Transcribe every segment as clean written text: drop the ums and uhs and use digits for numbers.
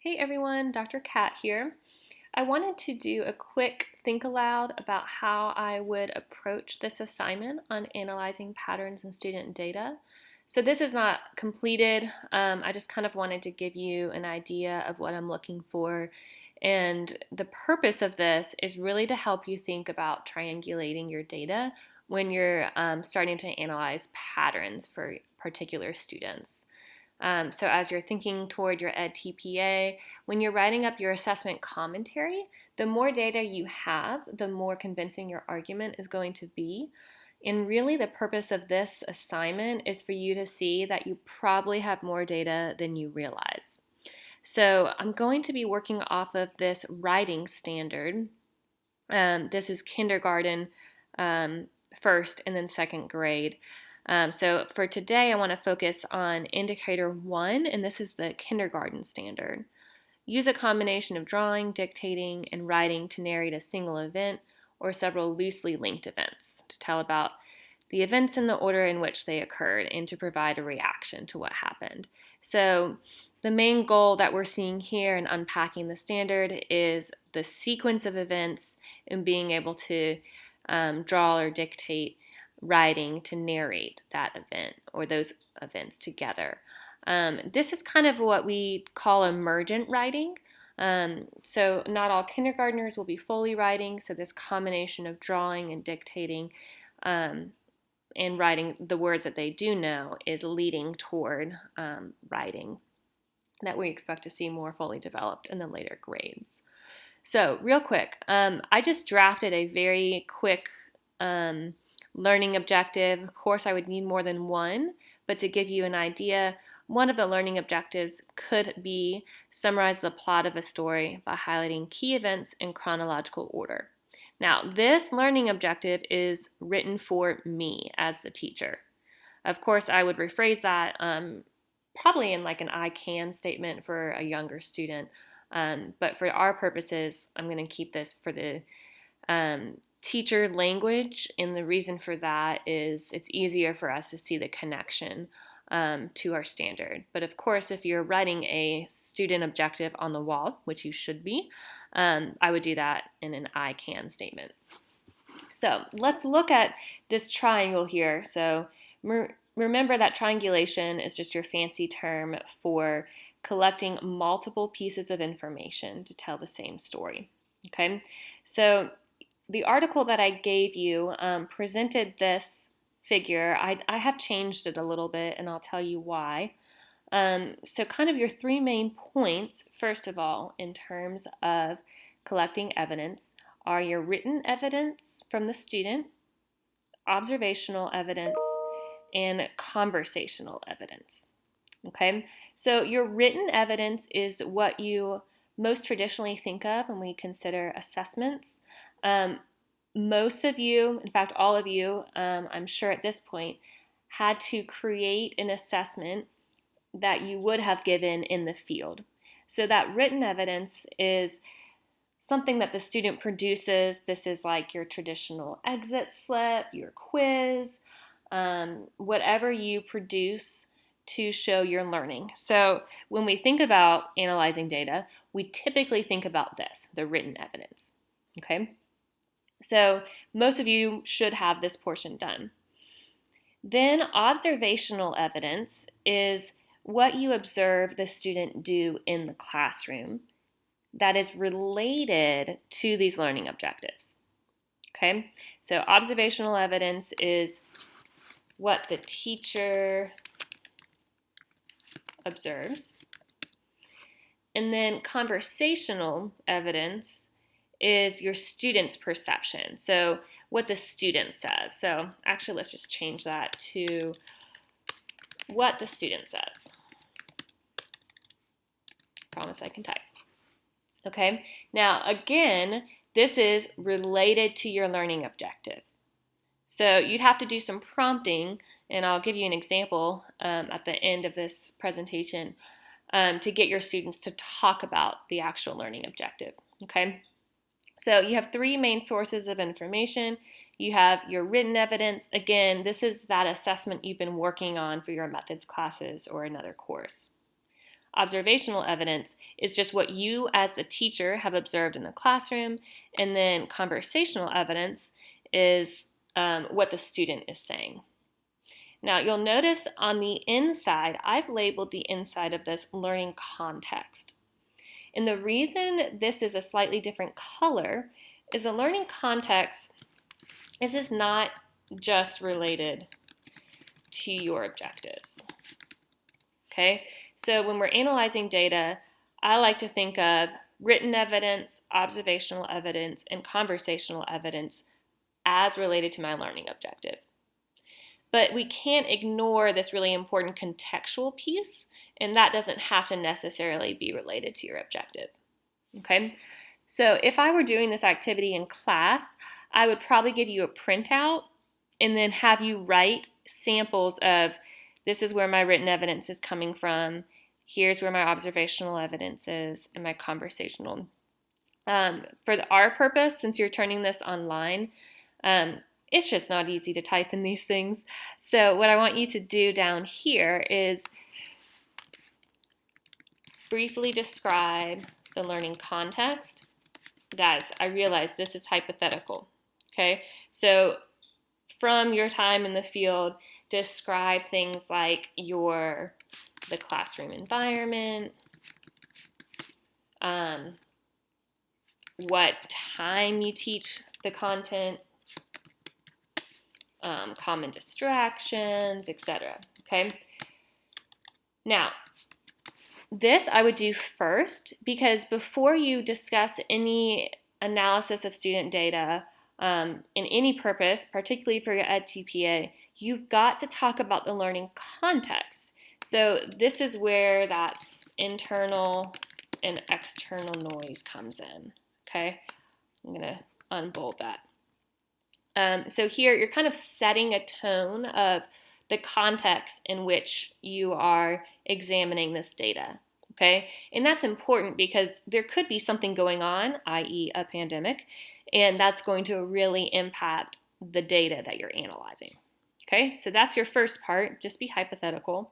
Hey everyone, Dr. Kat here. I wanted to do a quick think aloud about how I would approach this assignment on analyzing patterns in student data. So this is not completed. I just kind of wanted to give you an idea of what I'm looking for. And the purpose of this is really to help you think about triangulating your data when you're starting to analyze patterns for particular students. So as you're thinking toward your EdTPA, when you're writing up your assessment commentary, the more data you have, the more convincing your argument is going to be. And really the purpose of this assignment is for you to see that you probably have more data than you realize. So I'm going to be working off of this writing standard. This is kindergarten, first and then second grade. So for today, I want to focus on indicator 1, and this is the kindergarten standard. Use a combination of drawing, dictating, and writing to narrate a single event or several loosely linked events to tell about the events in the order in which they occurred and to provide a reaction to what happened. So the main goal that we're seeing here in unpacking the standard is the sequence of events and being able to draw or dictate writing to narrate that event or those events together. This is kind of what we call emergent writing. So not all kindergartners will be fully writing, so this combination of drawing and dictating and writing the words that they do know is leading toward writing that we expect to see more fully developed in the later grades. So real quick, I just drafted a very quick learning objective. Of course, I would need more than one, but to give you an idea, one of the learning objectives could be summarize the plot of a story by highlighting key events in chronological order. Now, this learning objective is written for me as the teacher. Of course, I would rephrase that probably in like an I can statement for a younger student, but for our purposes, I'm going to keep this for the teacher language, and the reason for that is it's easier for us to see the connection to our standard. But of course, if you're writing a student objective on the wall, which you should be, I would do that in an I can statement. So let's look at this triangle here. So remember that triangulation is just your fancy term for collecting multiple pieces of information to tell the same story. Okay, so the article that I gave you presented this figure. I have changed it a little bit, and I'll tell you why. So kind of your three main points, first of all, in terms of collecting evidence, are your written evidence from the student, observational evidence, and conversational evidence. Okay, so your written evidence is what you most traditionally think of when we consider assessments. Most of you, in fact, all of you, I'm sure at this point, had to create an assessment that you would have given in the field. So that written evidence is something that the student produces. This is like your traditional exit slip, your quiz, whatever you produce to show your learning. So when we think about analyzing data, we typically think about this, the written evidence. Okay? So most of you should have this portion done. Then observational evidence is what you observe the student do in the classroom that is related to these learning objectives. Okay, so observational evidence is what the teacher observes. And then conversational evidence is your student's perception. So what the student says. So actually, let's just change that to what the student says. Promise I can type. Okay, now again, this is related to your learning objective. So you'd have to do some prompting, and I'll give you an example at the end of this presentation to get your students to talk about the actual learning objective. Okay, so you have three main sources of information. You have your written evidence. Again, this is that assessment you've been working on for your methods classes or another course. Observational evidence is just what you as the teacher have observed in the classroom, and then conversational evidence is what the student is saying. Now, you'll notice on the inside, I've labeled the inside of this learning context. And the reason this is a slightly different color is the learning context is not just related to your objectives. Okay, so when we're analyzing data, I like to think of written evidence, observational evidence, and conversational evidence as related to my learning objective. But we can't ignore this really important contextual piece, and that doesn't have to necessarily be related to your objective. Okay, so if I were doing this activity in class, I would probably give you a printout and then have you write samples of this is where my written evidence is coming from, here's where my observational evidence is, and my conversational. For our purpose, since you're turning this online, it's just not easy to type in these things. So what I want you to do down here is briefly describe the learning context. Guys, I realize this is hypothetical, okay? So from your time in the field, describe things like the classroom environment, what time you teach the content, common distractions, etc. Okay. Now, this I would do first because before you discuss any analysis of student data in any purpose, particularly for your EdTPA, you've got to talk about the learning context. So this is where that internal and external noise comes in. Okay, I'm going to unbold that. So here you're kind of setting a tone of the context in which you are examining this data, okay? And that's important because there could be something going on, i.e. a pandemic, and that's going to really impact the data that you're analyzing, okay? So that's your first part, just be hypothetical.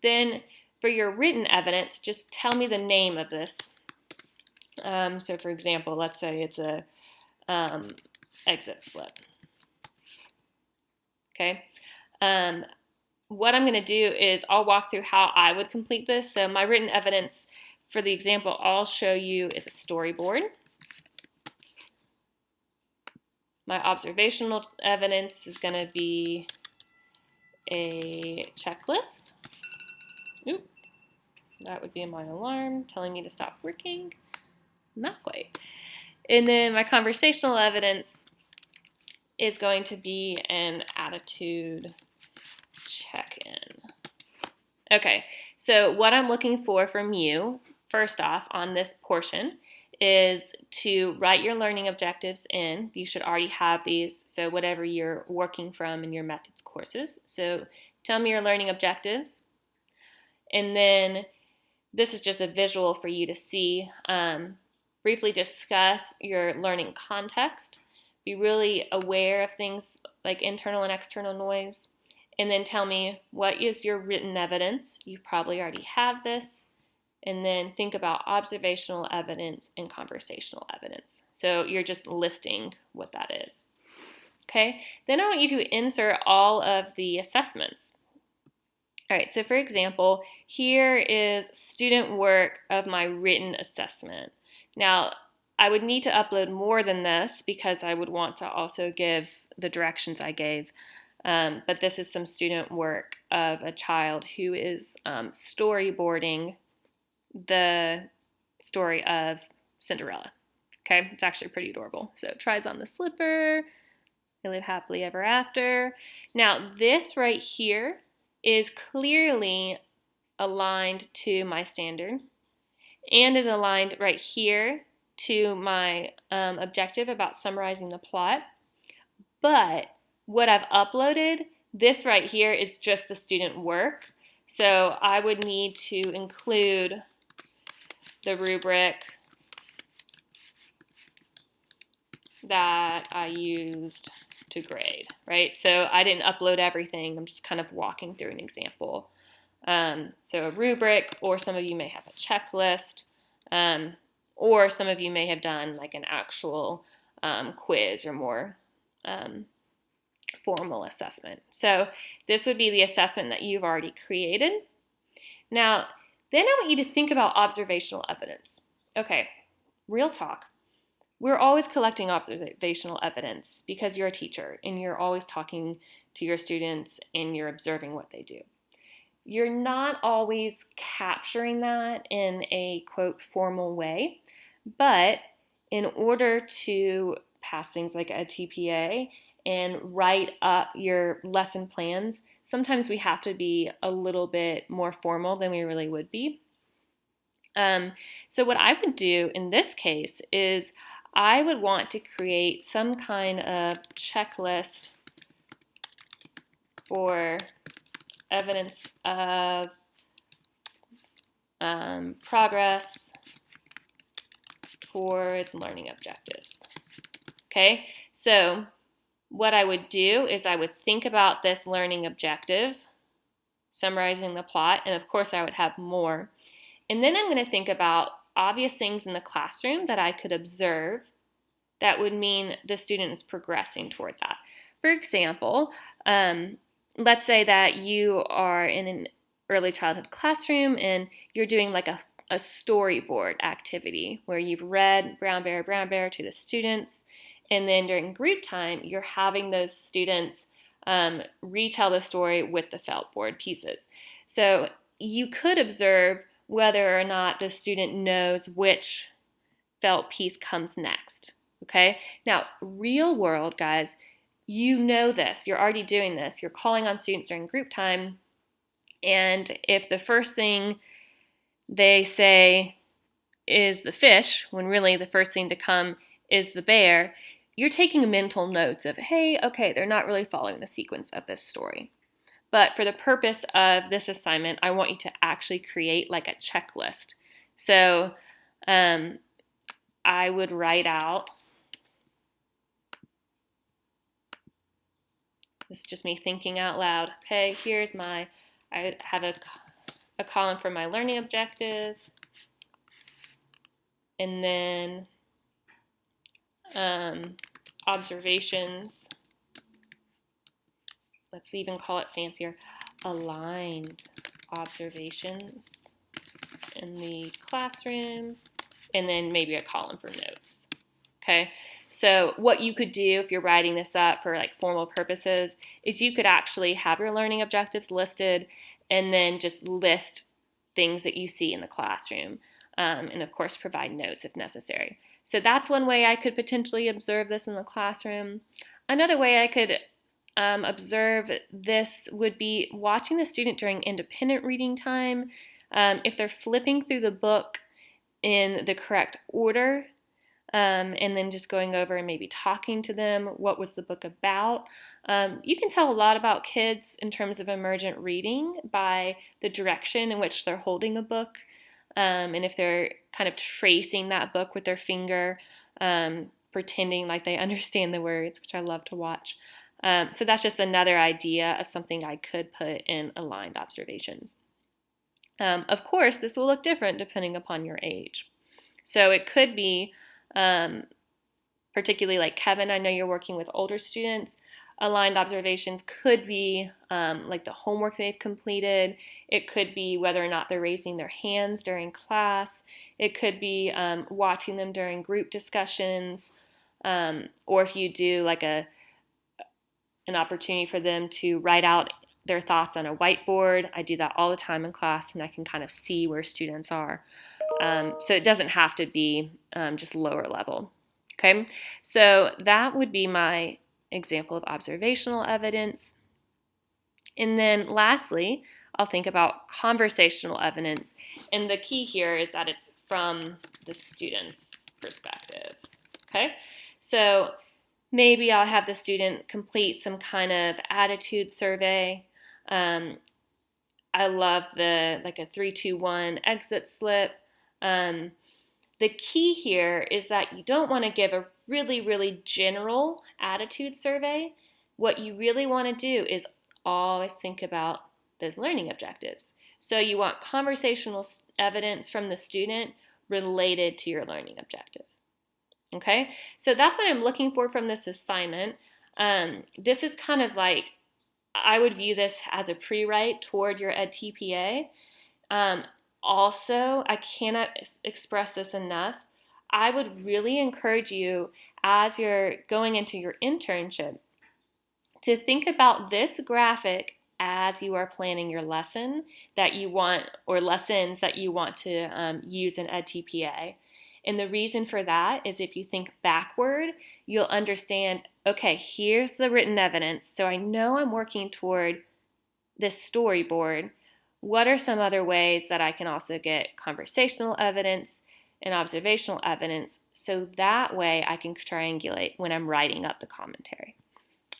Then for your written evidence, just tell me the name of this. So for example, let's say it's a exit slip. Okay. What I'm going to do is I'll walk through how I would complete this. So my written evidence for the example I'll show you is a storyboard. My observational evidence is going to be a checklist. Oop, that would be my alarm telling me to stop working. Not quite. And then my conversational evidence is going to be an attitude check-in. Okay, so what I'm looking for from you, first off, on this portion, is to write your learning objectives in. You should already have these, so whatever you're working from in your methods courses. So tell me your learning objectives, and then this is just a visual for you to see. Briefly discuss your learning context. Be really aware of things like internal and external noise. And then tell me what is your written evidence. You probably already have this. And then think about observational evidence and conversational evidence. So you're just listing what that is. Okay, then I want you to insert all of the assessments. All right, so for example, here is student work of my written assessment. Now, I would need to upload more than this because I would want to also give the directions I gave. But this is some student work of a child who is storyboarding the story of Cinderella. Okay, it's actually pretty adorable. So tries on the slipper, they live happily ever after. Now, this right here is clearly aligned to my standard and is aligned right here to my objective about summarizing the plot. But what I've uploaded, this right here is just the student work. So I would need to include the rubric that I used to grade, right? So I didn't upload everything. I'm just kind of walking through an example So a rubric, or some of you may have a checklist, or some of you may have done like an actual quiz or more formal assessment. So this would be the assessment that you've already created. Now, then I want you to think about observational evidence. Okay, real talk. We're always collecting observational evidence because you're a teacher and you're always talking to your students and you're observing what they do. You're not always capturing that in a, quote, formal way, but in order to pass things like a TPA and write up your lesson plans, sometimes we have to be a little bit more formal than we really would be. So what I would do in this case is I would want to create some kind of checklist for evidence of progress towards learning objectives. Okay, so what I would do is I would think about this learning objective, summarizing the plot, and of course I would have more. And then I'm going to think about obvious things in the classroom that I could observe that would mean the student is progressing toward that. For example, let's say that you are in an early childhood classroom and you're doing like a storyboard activity where you've read Brown Bear to the students, and then during group time, you're having those students retell the story with the felt board pieces. So you could observe whether or not the student knows which felt piece comes next. Okay? Now, real world, guys, you know this. You're already doing this. You're calling on students during group time, and if the first thing they say is the fish, when really the first thing to come is the bear, you're taking mental notes of, hey, okay, they're not really following the sequence of this story. But for the purpose of this assignment, I want you to actually create like a checklist. So I would write out, this is just me thinking out loud. Okay, here's I have a column for my learning objective, and then observations. Let's even call it fancier, aligned observations in the classroom, and then maybe a column for notes. Okay, so what you could do if you're writing this up for like formal purposes is you could actually have your learning objectives listed and then just list things that you see in the classroom, and of course provide notes if necessary. So that's one way I could potentially observe this in the classroom. Another way I could observe this would be watching the student during independent reading time. If they're flipping through the book in the correct order, and then just going over and maybe talking to them, what was the book about? You can tell a lot about kids in terms of emergent reading by the direction in which they're holding a book, and if they're kind of tracing that book with their finger, pretending like they understand the words, which I love to watch. So that's just another idea of something I could put in aligned observations. Of course, this will look different depending upon your age. So it could be, particularly like Kevin, I know you're working with older students, aligned observations could be like the homework they've completed. It could be whether or not they're raising their hands during class. It could be watching them during group discussions, or if you do like an opportunity for them to write out their thoughts on a whiteboard. I do that all the time in class, and I can kind of see where students are. So it doesn't have to be just lower level. Okay, so that would be my example of observational evidence. And then lastly, I'll think about conversational evidence. And the key here is that it's from the student's perspective. Okay, so maybe I'll have the student complete some kind of attitude survey. I love like a 3-2-1 exit slip. The key here is that you don't want to give a really, really general attitude survey. What you really want to do is always think about those learning objectives. So you want conversational evidence from the student related to your learning objective. Okay, so that's what I'm looking for from this assignment. This is kind of like, I would view this as a pre-write toward your EdTPA. Also, I cannot express this enough. I would really encourage you, as you're going into your internship, to think about this graphic as you are planning your lesson that you want, or lessons that you want to use in EdTPA. And the reason for that is if you think backward, you'll understand, okay, here's the written evidence, so I know I'm working toward this storyboard. What are some other ways that I can also get conversational evidence and observational evidence, so that way I can triangulate when I'm writing up the commentary.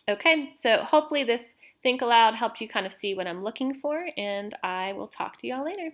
Okay, so hopefully this Think Aloud helped you kind of see what I'm looking for, and I will talk to y'all later.